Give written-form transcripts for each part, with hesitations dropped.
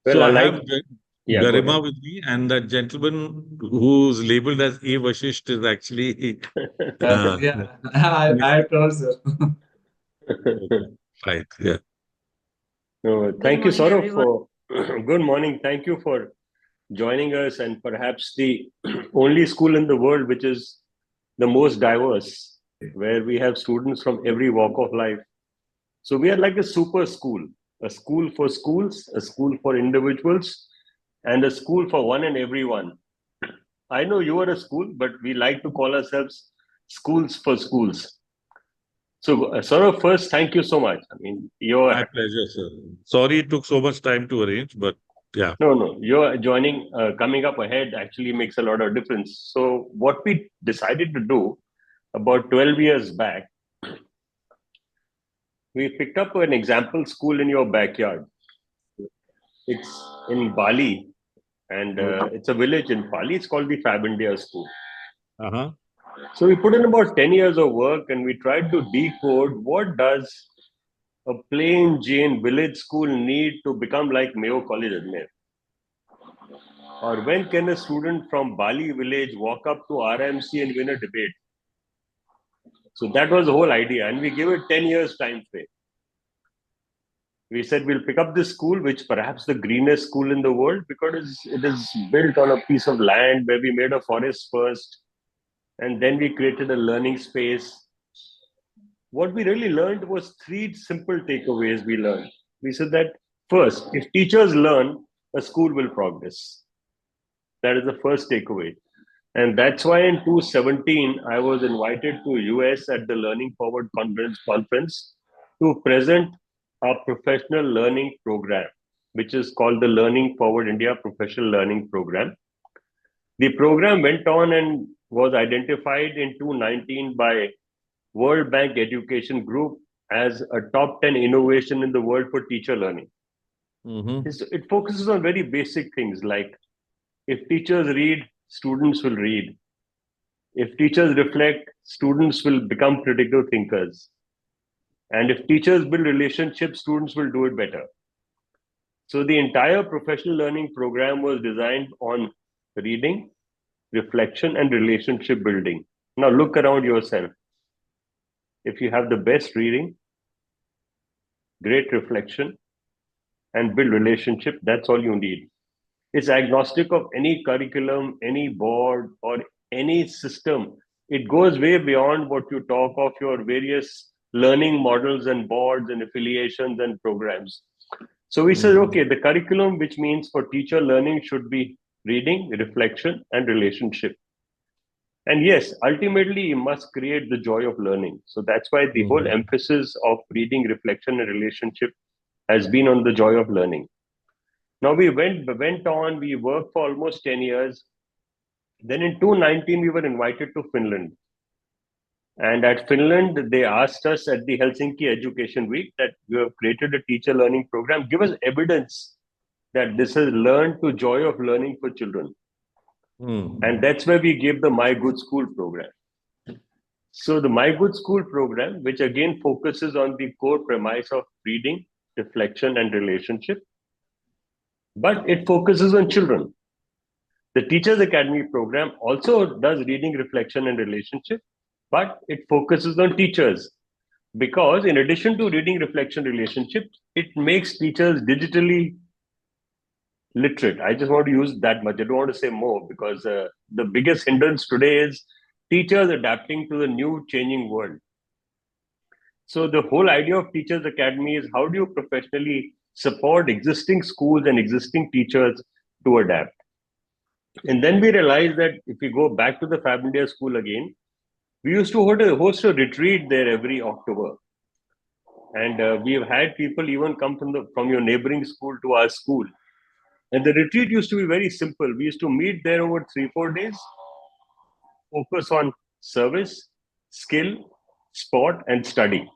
Well, So I I like, have yeah, go Garima ahead. with me, and that gentleman who's labeled as A Vashisht is actually Yeah, I told sir. okay, fine. Yeah. No, Good thank you, morning, Saurav, everyone. for good morning. Thank you for joining us, and perhaps the only school in the world which is the most diverse, where we have students from every walk of life. So we are like a super school, a school for schools, a school for individuals, and a school for one and everyone. I know you are a school, but we like to call ourselves schools for schools. So, Saurav, first, thank you so much. I mean, My pleasure, sir. Sorry it took so much time to arrange, but yeah. your joining, coming up ahead actually makes a lot of difference. So, what we decided to do about 12 years back, we picked up an example school in your backyard. It's in Bali, and Okay. it's a village in Bali. It's called the Fab India School. Uh-huh. So, we put in about 10 years of work and we tried to decode what does a plain Jane village school need to become like Mayo College Ajmer? Or when can a student from Bali village walk up to RMC and win a debate? So that was the whole idea. And we gave it 10 years time frame. We said we'll pick up this school, which perhaps the greenest school in the world, because it is built on a piece of land where we made a forest first. And then we created a learning space. What we really learned was three simple takeaways we learned. We said that first, if teachers learn, a school will progress. That is the first takeaway. And that's why in 2017, I was invited to US at the Learning Forward conference to present our professional learning program, which is called the Learning Forward India Professional Learning Program. The program went on and was identified in 2019 by World Bank Education Group as a top 10 innovation in the world for teacher learning. Mm-hmm. It focuses on very basic things like if teachers read, students will read. If teachers reflect, students will become critical thinkers. And if teachers build relationships, students will do it better. So the entire professional learning program was designed on reading, reflection, and relationship building. Now look around yourself. If you have the best reading, great reflection, and build relationship, that's all you need. It's agnostic of any curriculum, any board, or any system. It goes way beyond what you talk of your various learning models and boards and affiliations and programs. So we said, Mm-hmm. okay, the curriculum, which means for teacher learning, should be reading, reflection, and relationship. And yes, ultimately, you must create the joy of learning. So that's why the whole Mm-hmm. emphasis of reading, reflection, and relationship has been on the joy of learning. Now we went on, we worked for almost 10 years. Then in 2019, we were invited to Finland. And at Finland, they asked us at the Helsinki Education Week that you have created a teacher learning program. Give us evidence that this has learned to joy of learning for children. And Mm-hmm. that's where we gave the My Good School program. So the My Good School program, which again focuses on the core premise of reading, reflection, and relationship, but it focuses on children. The Teachers Academy program also does reading, reflection, and relationship, but it focuses on teachers because, in addition to reading, reflection, relationship, it makes teachers digitally literate. I just want to use that much. I don't want to say more because the biggest hindrance today is teachers adapting to the new changing world. So, the whole idea of Teachers Academy is how do you professionally support existing schools and existing teachers to adapt? And then we realized that if we go back to the Fab India School again, we used to host a retreat there every October. And we have had people even come from your neighboring school to our school. And the retreat used to be very simple. We used to meet there over 3-4 days, focus on service, skill, sport, and study.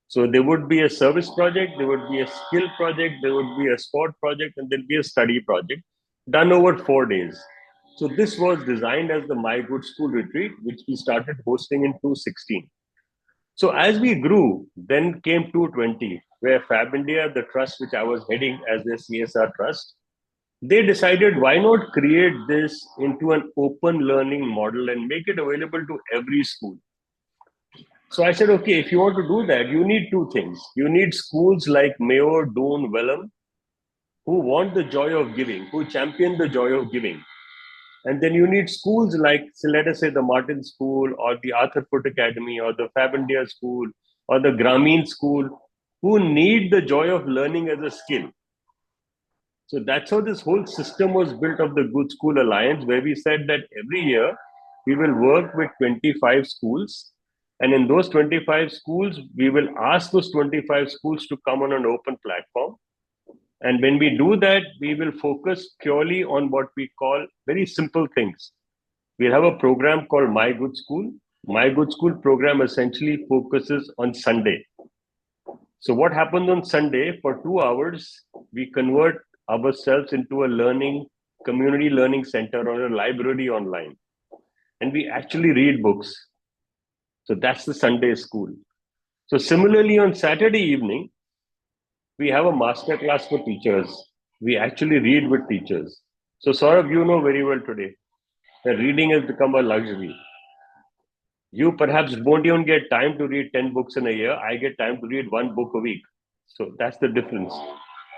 So there would be a service project, there would be a skill project, there would be a sport project, and there'll be a study project done over 4 days. So this was designed as the My Good School retreat, which we started hosting in 2016. So as we grew, then came 220, where Fab India, the trust which I was heading as their CSR trust, they decided why not create this into an open learning model and make it available to every school. So I said, okay, if you want to do that, you need two things. You need schools like Mayo, Doon, Welham, who want the joy of giving, who champion the joy of giving. And then you need schools like, so let us say, the Martin School or the Arthur Foot Academy or the Fabendia School or the Grameen School, who need the joy of learning as a skill. So that's how this whole system was built of the Good School Alliance, where we said that every year we will work with 25 schools. And in those 25 schools, we will ask those 25 schools to come on an open platform. And when we do that, we will focus purely on what we call very simple things. We'll have a program called My Good School. My Good School program essentially focuses on Sunday. So what happens on Sunday, for 2 hours, we convert ourselves into a community learning center or a library online. And we actually read books. So that's the Sunday school. So similarly, on Saturday evening, we have a masterclass for teachers. We actually read with teachers. So Saurav, you know very well today that reading has become a luxury. You perhaps won't even get time to read 10 books in a year. I get time to read one book a week. So that's the difference.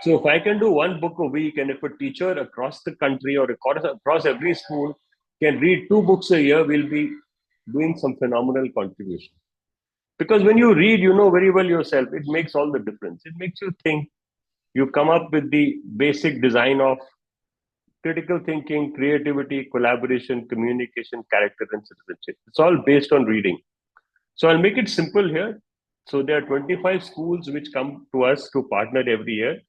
So if I can do one book a week, and if a teacher across the country or across every school can read 2 books a year, we'll be doing some phenomenal contribution. Because when you read, you know very well yourself, it makes all the difference. It makes you think. You come up with the basic design of critical thinking, creativity, collaboration, communication, character, and citizenship. It's all based on reading. So I'll make it simple here. So there are 25 schools which come to us to partner every year.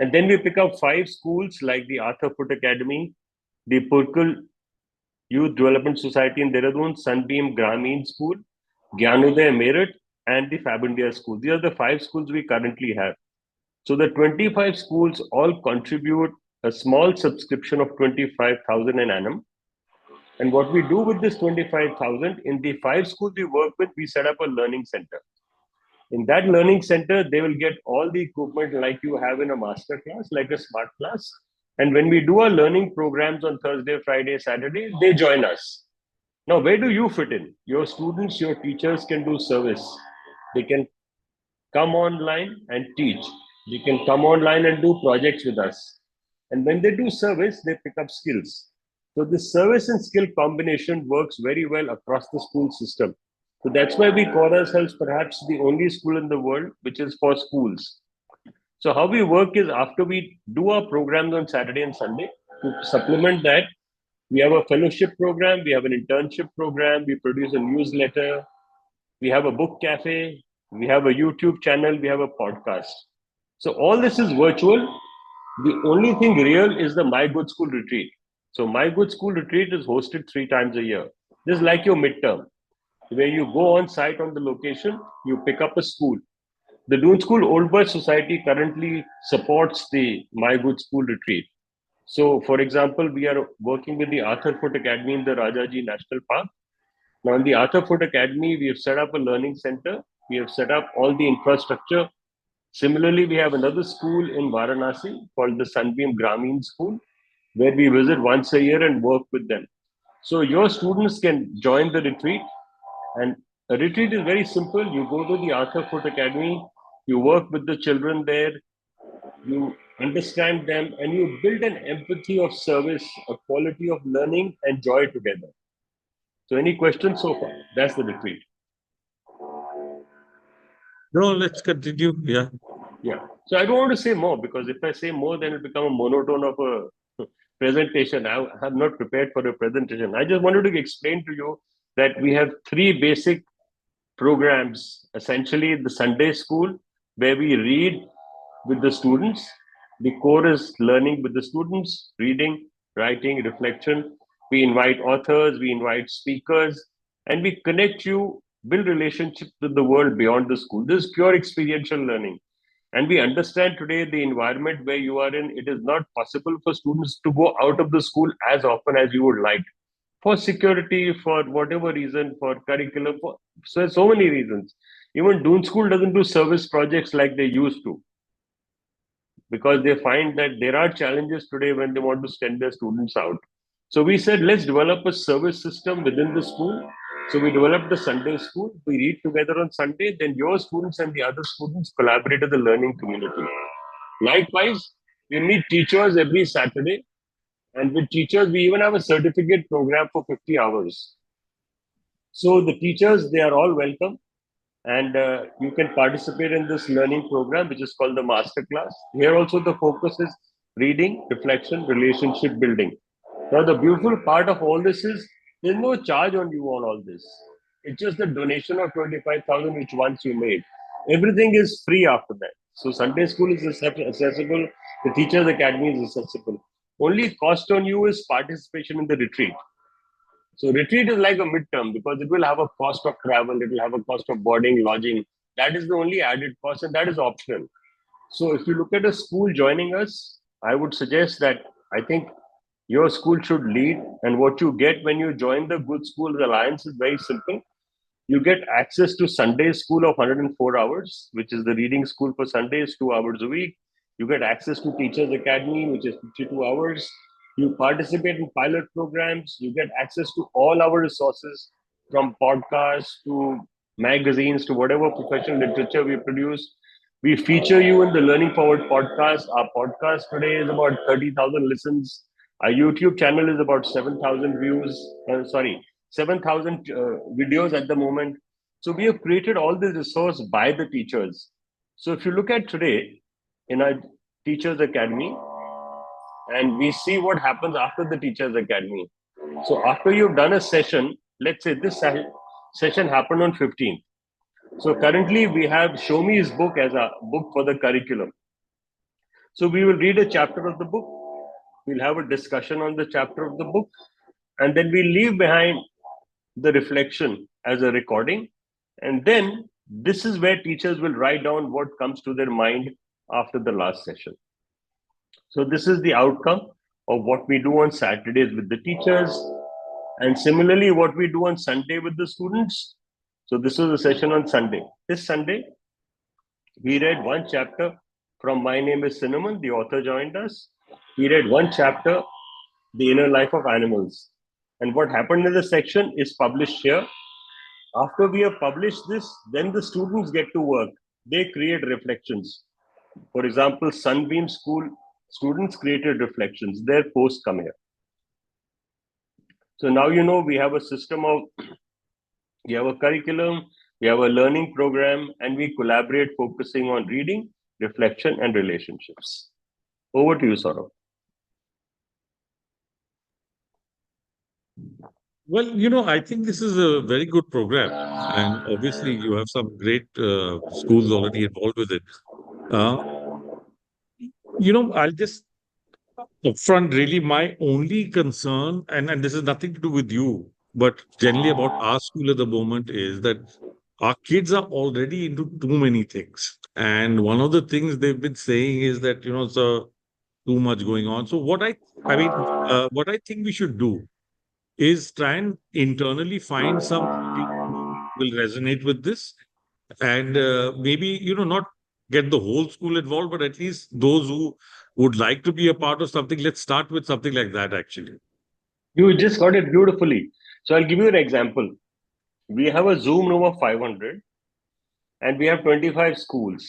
And then we pick up 5 schools like the Arthur Foot Academy, the Purkul Youth Development Society in Dehradun, Sunbeam Grameen School, Gyanuday Meerut, and the Fab India School. These are the 5 schools we currently have. So the 25 schools all contribute a small subscription of 25,000 an annum. And what we do with this 25,000, in the 5 schools we work with, we set up a learning center. In that learning center, they will get all the equipment like you have in a master class, like a smart class. And when we do our learning programs on Thursday, Friday, Saturday, they join us. Now, where do you fit in? Your students, your teachers can do service. They can come online and teach. They can come online and do projects with us. And when they do service, they pick up skills. So this service and skill combination works very well across the school system. So that's why we call ourselves perhaps the only school in the world which is for schools. So how we work is, after we do our programs on Saturday and Sunday, to supplement that, we have a fellowship program, we have an internship program, we produce a newsletter, we have a book cafe, we have a YouTube channel, we have a podcast. So all this is virtual. The only thing real is the My Good School retreat. So My Good School retreat is hosted 3 times a year. This is like your midterm, where you go on site on the location, you pick up a school. The Doon School Old Boys Society currently supports the My Good School retreat. So, for example, we are working with the Arthur Foot Academy in the Rajaji National Park. Now, in the Arthur Foot Academy, we have set up a learning center. We have set up all the infrastructure. Similarly, we have another school in Varanasi called the Sunbeam Grameen School, where we visit once a year and work with them. So your students can join the retreat, and a retreat is very simple. You go to the Arthur Foot Academy, you work with the children there, you understand them, and you build an empathy of service, a quality of learning, and joy together. So, any questions so far? That's the retreat. No, let's continue. Yeah. Yeah. So I don't want to say more, because if I say more, then it'll become a monotone of a presentation. I'm not prepared for a presentation. I just wanted to explain to you that we have 3 basic programs. Essentially, the Sunday school, where we read with the students. The core is learning with the students, reading, writing, reflection. We invite authors, we invite speakers, and we connect you, build relationships with the world beyond the school. This is pure experiential learning. And we understand today the environment where you are in, it is not possible for students to go out of the school as often as you would like, for security, for whatever reason, for curriculum, for so many reasons. Even Doon School doesn't do service projects like they used to. because they find that there are challenges today when they want to send their students out. So we said, let's develop a service system within the school. So we developed the Sunday school. We read together on Sunday. Then your students and the other students collaborate as a learning community. Likewise, we meet teachers every Saturday. And with teachers, we even have a certificate program for 50 hours. So the teachers, they are all welcome. And you can participate in this learning program, which is called the masterclass. Here also the focus is reading, reflection, relationship building. Now the beautiful part of all this is there's no charge on you on all this. It's just the donation of 25,000 which once you made. Everything is free after that. So Sunday school is accessible. The Teachers Academy is accessible. Only cost on you is participation in the retreat. So retreat is like a midterm because it will have a cost of travel, it will have a cost of boarding, lodging. That is the only added cost, and that is optional. So if you look at a school joining us, I would suggest that I think your school should lead, and what you get when you join the Good Schools Alliance is very simple. You get access to Sunday school of 104 hours, which is the reading school for Sundays, 2 hours a week. You get access to Teachers Academy, which is 52 hours. You participate in pilot programs. You get access to all our resources from podcasts to magazines to whatever professional literature we produce. We feature you in the Learning Forward podcast. Our podcast today is about 30,000 listens. Our YouTube channel is about 7,000 views. 7,000 videos at the moment. So we have created all this resource by the teachers. So if you look at today in our Teachers Academy, and we see what happens after the Teachers Academy. So after you've done a session, let's say this session happened on 15th. So currently we have Show Me's book as a book for the curriculum. So we will read a chapter of the book. We'll have a discussion on the chapter of the book. And then we leave behind the reflection as a recording. And then this is where teachers will write down what comes to their mind after the last session. So this is the outcome of what we do on Saturdays with the teachers. And similarly, what we do on Sunday with the students. So this was a session on Sunday. This Sunday, we read one chapter from My Name is Cinnamon. The author joined us. We read one chapter, The Inner Life of Animals. And what happened in the section is published here. After we have published this, then the students get to work. They create reflections. For example, Sunbeam School students created reflections. Their posts come here. So now you know we have a system of, we have a curriculum, we have a learning program, and we collaborate focusing on reading, reflection, and relationships. Over to you, Saurav. Well, I think this is a very good program. And obviously, you have some great schools already involved with it. Uh, I'll just upfront, really, my only concern, and this has nothing to do with you, but generally about our school at the moment, is that our kids are already into too many things. And one of the things they've been saying is that, so too much going on. So what I think we should do is try and internally find some people who will resonate with this, and maybe not get the whole school involved, but at least those who would like to be a part of something. Let's start with something like that, actually. You just got it beautifully. So I'll give you an example. We have a Zoom room of 500 and we have 25 schools.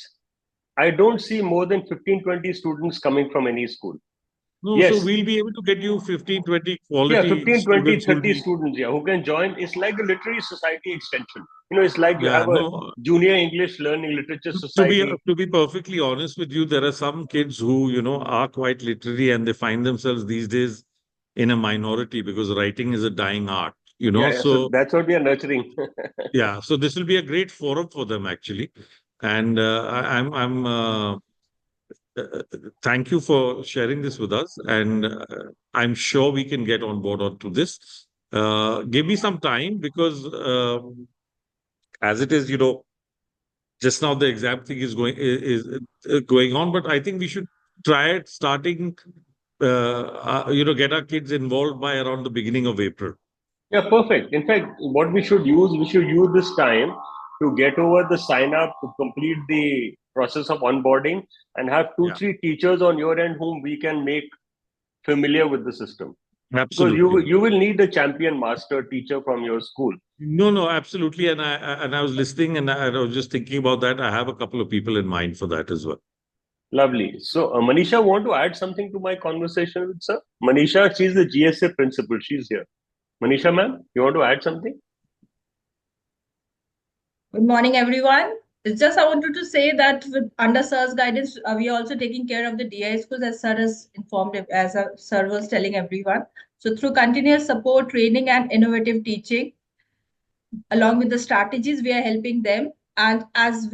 I don't see more than 15, 20 students coming from any school. No, Yes. so we'll be able to get you 15, 20 Yeah, quality 15, 20, students 30 students, yeah, who can join. It's like a literary society extension. It's like you have a no. junior English learning literature To society. be perfectly honest with you, there are some kids who are quite literary, and they find themselves these days in a minority because writing is a dying art. Yeah, so So that's what we are nurturing. yeah, so this will be a great forum for them, actually. And thank you for sharing this with us, and I'm sure we can get on board onto this. Give me some time, because as it is, just now the exam thing is going on, but I think we should try it starting, get our kids involved by around the beginning of April. Yeah, perfect. In fact, what we should use this time to get over the sign up, to complete the process of onboarding and have two, three teachers on your end whom we can make familiar with the system. Because Absolutely. you will need a champion master teacher from your school. No, absolutely. And I was listening and I was just thinking about that. I have a couple of people in mind for that as well. Lovely. So, Manisha, want to add something to my conversation with sir? Manisha, she's the GSA principal. She's here. Manisha, ma'am, you want to add something? Good morning, everyone. It's just I wanted to say that with under Sir's guidance, we are also taking care of the DI schools as Sir has informed, as Sir was telling everyone. So through continuous support, training, and innovative teaching, along with the strategies, we are helping them. And as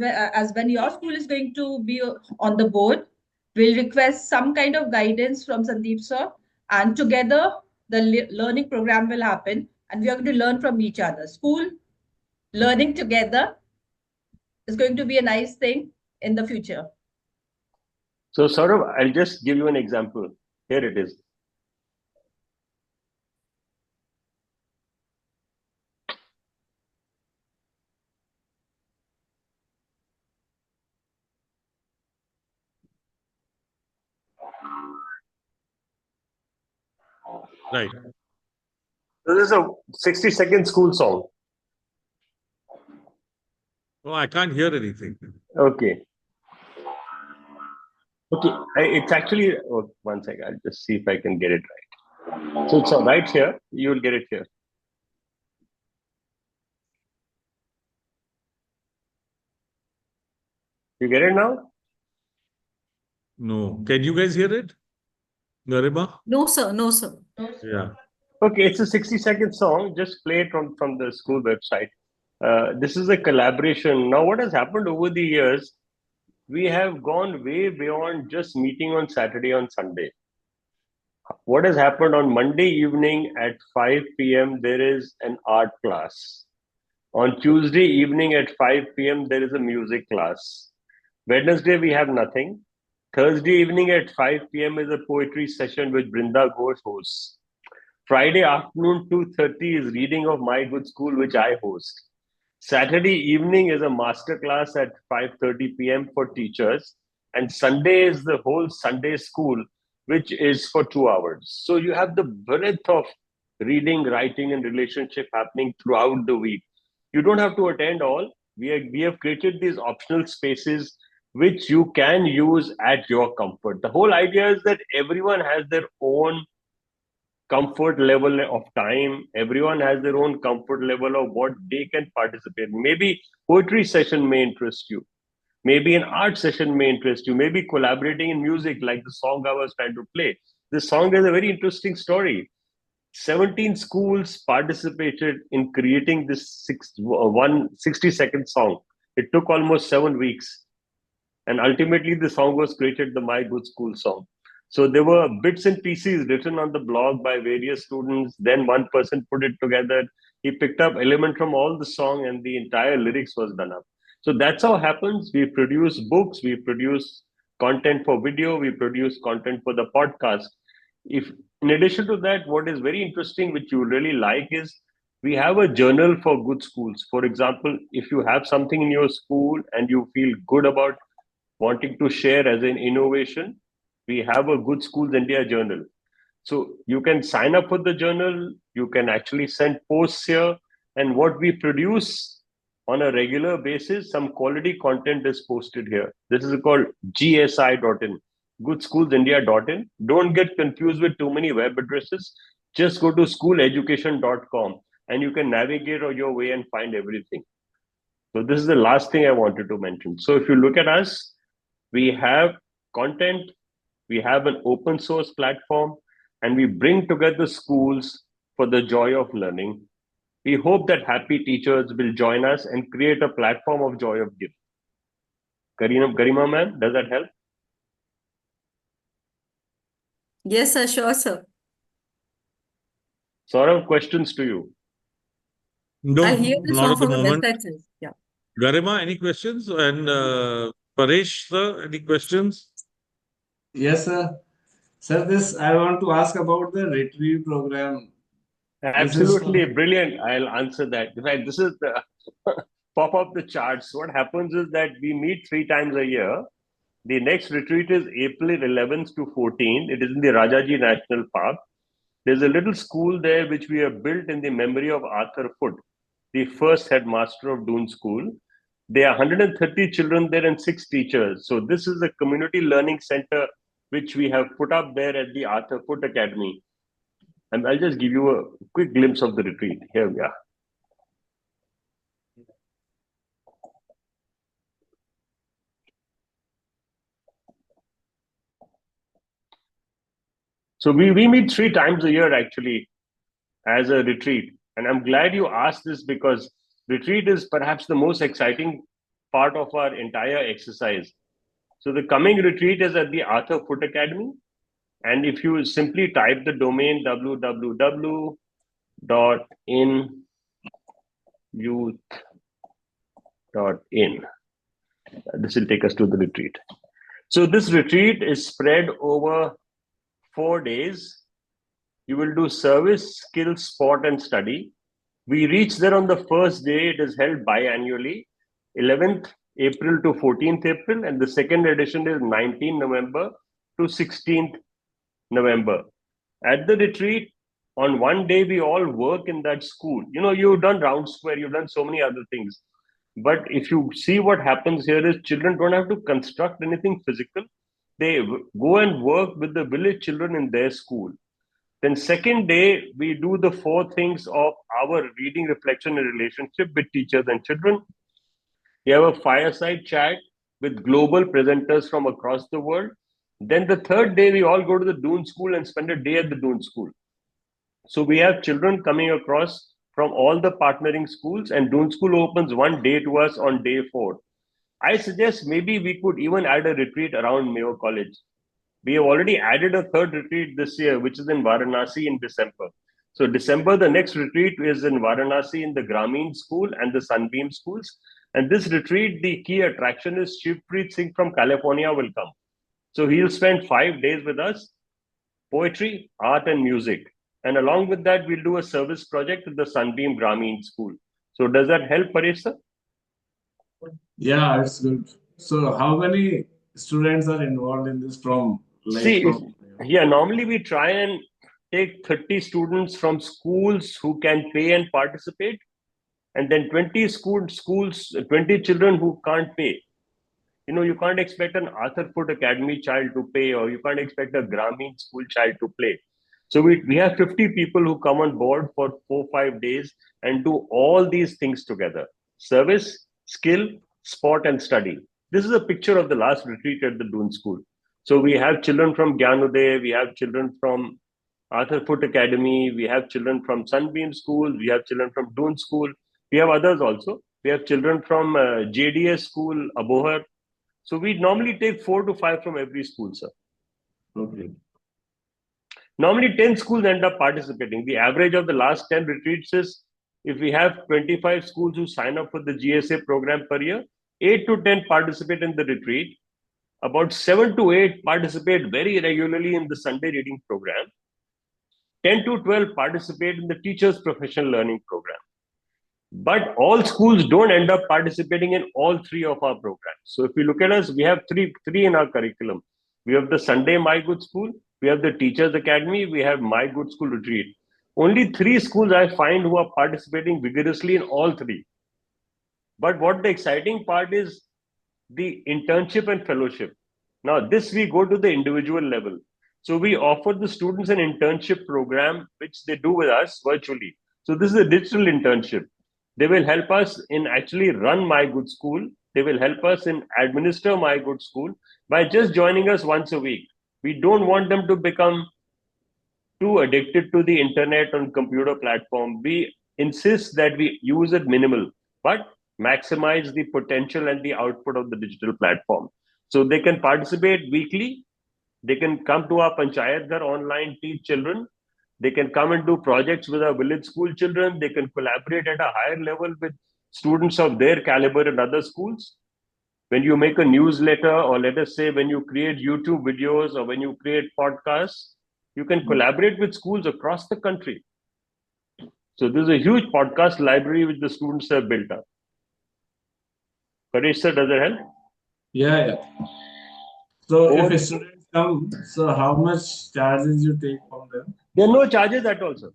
when your school is going to be on the board, we'll request some kind of guidance from Sandeep sir, and together the learning program will happen, and we are going to learn from each other. School learning together is going to be a nice thing in the future. So, Saurav, I'll just give you an example. Here it is. Right. So this is a 60-second school song. Oh, I can't hear anything. Okay. Okay. It's actually, one second. I'll just see if I can get it right. So it's right here. You will get it here. You get it now? No. Can you guys hear it? Garima? No, sir. No, sir. Yeah. Okay, it's a 60-second song. Just play it from the school website. This is a collaboration. Now, what has happened over the years, we have gone way beyond just meeting on Saturday, on Sunday. What has happened on Monday evening at 5 p.m., there is an art class. On Tuesday evening at 5 p.m., there is a music class. Wednesday, we have nothing. Thursday evening at 5 p.m. is a poetry session which Brinda Ghosh hosts. Friday afternoon, 2:30 is reading of My Good School, which I host. Saturday evening is a master class at 5:30 p.m. for teachers. And Sunday is the whole Sunday school, which is for 2 hours. So you have the breadth of reading, writing, and relationship happening throughout the week. You don't have to attend all. We have created these optional spaces which you can use at your comfort. The whole idea is that everyone has their own comfort level of time. Everyone has their own comfort level of what they can participate. Maybe poetry session may interest you. Maybe an art session may interest you. Maybe collaborating in music, like the song I was trying to play. This song has a very interesting story. 17 schools participated in creating this 60-second song. It took almost 7 weeks. And ultimately, the song was created, the My Good School song. So there were bits and pieces written on the blog by various students. Then one person put it together. He picked up element from all the song, and the entire lyrics was done up. So that's how it happens. We produce books, we produce content for video, we produce content for the podcast. If in addition to that, what is very interesting, which you really like, is we have a journal for good schools. For example, if you have something in your school and you feel good about wanting to share as an innovation, we have a Good Schools India journal. So you can sign up for the journal, you can actually send posts here, and what we produce on a regular basis, some quality content is posted here. This is called gsi.in, goodschoolsindia.in. Don't get confused with too many web addresses. Just go to schooleducation.com and you can navigate your way and find everything. So this is the last thing I wanted to mention. So if you look at us, we have content, we have an open source platform, and we bring together schools for the joy of learning. We hope that happy teachers will join us and create a platform of joy of giving. Garima ma'am, does that help? Yes, sir. Sure, sir. Saurav, questions to you. No, I hear the not song at the from the moment. website, sir. Yeah. Garima, any questions? And Paresh, sir, any questions? Yes, sir. Sir, this I want to ask about the retrieve program. This is Absolutely brilliant. I'll answer that. In fact, this is the pop up the charts. What happens is that we meet 3 times a year. The next retreat is April 11th to 14th. It is in the Rajaji National Park. There's a little school there which we have built in the memory of Arthur Foote, the first headmaster of Doon School. There are 130 children there and 6 teachers. So this is a community learning center which we have put up there at the Arthur Foote Academy. And I'll just give you a quick glimpse of the retreat. Here we are. So we meet 3 times a year actually as a retreat. And I'm glad you asked this because retreat is perhaps the most exciting part of our entire exercise. So the coming retreat is at the Arthur Foote Academy. And if you simply type the domain www.inyouth.in, this will take us to the retreat. So this retreat is spread over 4 days. You will do service, skill, sport, and study. We reach there on the first day. It is held biannually, 11th April to 14th April, and the second edition is 19th November to 16th November. At the retreat, on one day, we all work in that school. You know, you've done round square, you've done so many other things. But if you see what happens here is children don't have to construct anything physical. They go and work with the village children in their school. Then second day, we do the 4 things of our reading, reflection, and relationship with teachers and children. We have a fireside chat with global presenters from across the world. Then the third day, we all go to the Doon School and spend a day at the Doon School. So we have children coming across from all the partnering schools, and Doon School opens one day to us on day 4. I suggest maybe we could even add a retreat around Mayo College. We have already added a 3rd retreat this year, which is in Varanasi in December. So December, the next retreat is in Varanasi in the Grameen School and the Sunbeam schools. And this retreat, the key attraction is Shivpreet Singh from California will come. So he'll spend 5 days with us, poetry, art, and music. And along with that, we'll do a service project with the Sunbeam Grameen School. So does that help, Paresh sir? Yeah, it's good. So how many students are involved in this from See, normally we try and take 30 students from schools who can pay and participate, and then 20 schools, 20 children who can't pay. You know, you can't expect an Arthur Foote Academy child to pay, or you can't expect a Grameen school child to play. So we have 50 people who come on board for 4-5 days and do all these things together: service, skill, sport, and study. This is a picture of the last retreat at the Doon School. So we have children from Gyanuday, we have children from Arthur Foote Academy, we have children from Sunbeam School, we have children from Doon School, we have others also. We have children from JDS School, Abohar. So we normally take 4 to 5 from every school, sir. Okay. Normally 10 schools end up participating. The average of the last 10 retreats is, if we have 25 schools who sign up for the GSA program per year, 8 to 10 participate in the retreat. About 7 to 8 participate very regularly in the Sunday reading program. 10 to 12 participate in the teachers' professional learning program. But all schools don't end up participating in all 3 of our programs. So if you look at us, we have three in our curriculum. We have the Sunday My Good School, we have the Teachers Academy, we have My Good School Retreat. Only 3 schools I find who are participating vigorously in all 3. But what the exciting part is, the internship and fellowship. Now, this we go to the individual level. So we offer the students an internship program, which they do with us virtually. So this is a digital internship. They will help us in actually run My Good School. They will help us in administer My Good School by just joining us once a week. We don't want them to become too addicted to the internet and computer platform. We insist that we use it minimal, but maximize the potential and the output of the digital platform. So they can participate weekly. They can come to our Panchayat Ghar online, teach children. They can come and do projects with our village school children. They can collaborate at a higher level with students of their caliber in other schools. When you make a newsletter, or let us say when you create YouTube videos or when you create podcasts, you can collaborate with schools across the country. So there's a huge podcast library which the students have built up. Paresh sir, does that help? Yeah. So if Over- a student come, so how much charges you take from them? There are no charges at all, sir.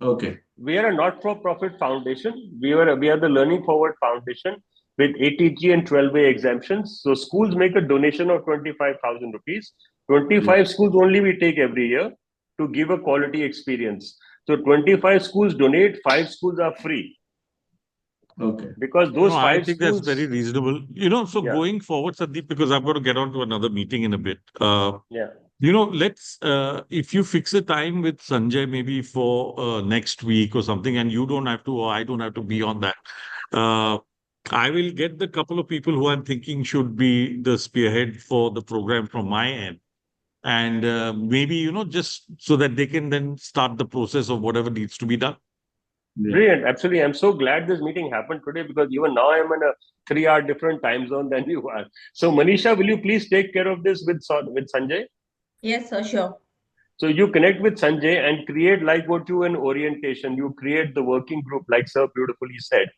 Okay. We are a not-for-profit foundation. We are the Learning Forward Foundation with 80G and 12A exemptions. So schools make a donation of 25,000 rupees. 25 schools only we take every year to give a quality experience. So 25 schools donate, 5 schools are free Okay. because those No, I 5 think that's schools. very reasonable. So Yeah. going forward, Sandeep, because I've got to get on to another meeting in a bit. Yeah. Let's if you fix a time with Sanjay, maybe for next week or something, and you don't have to, or I don't have to be on that. I will get the couple of people who I'm thinking should be the spearhead for the program from my end. And maybe, just so that they can then start the process of whatever needs to be done. Yeah. Brilliant. Absolutely. I'm so glad this meeting happened today because even now I'm in a 3-hour different time zone than you are. So Manisha, will you please take care of this with Sanjay? Yes, sir, sure. So you connect with Sanjay and create like what you in orientation. You create the working group, like Sir beautifully said.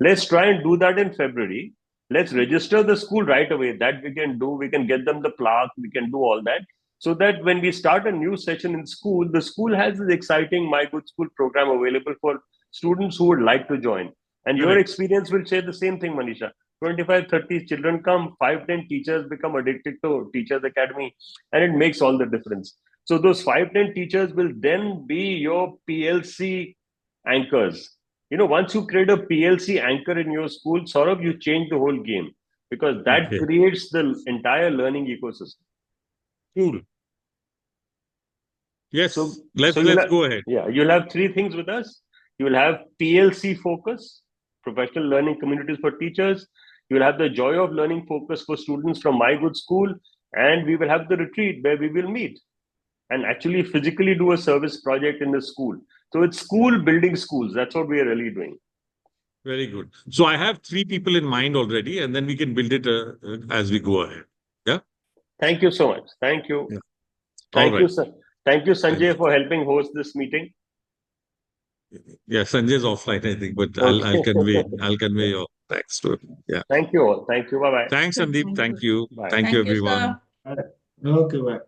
Let's try and do that in February. Let's register the school right away. That we can do. We can get them the plaque. We can do all that. So that when we start a new session in school, the school has this exciting My Good School program available for students who would like to join. And your Correct. experience will say the same thing, Manisha. 25, 30 children come, 5, 10 teachers become addicted to Teachers Academy, and it makes all the difference. So those 5, 10 teachers will then be your PLC anchors. Once you create a PLC anchor in your school, Saurav, you change the whole game because that Okay. creates the entire learning ecosystem. Cool. Yes, So let's you'll have, go ahead. yeah, you'll have 3 things with us. You will have PLC focus, professional learning communities for teachers. You will have the joy of learning focus for students from My Good School, and we will have the retreat where we will meet and actually physically do a service project in the school. So it's school building schools. That's what we are really doing. Very good. So I have 3 people in mind already, and then we can build it as we go ahead. Yeah. Thank you so much. Thank you. Yeah. Thank All you, right. sir. Thank you, Sanjay, Thank you. for helping host this meeting. Yeah, Sanjay's offline, I think, but Okay. I'll convey your thanks to him. Yeah. Thank you all. Thank you. Bye bye. Thanks, Sandeep. Thank you. Bye. Thank you, Thank you, everyone. sir. Okay, bye.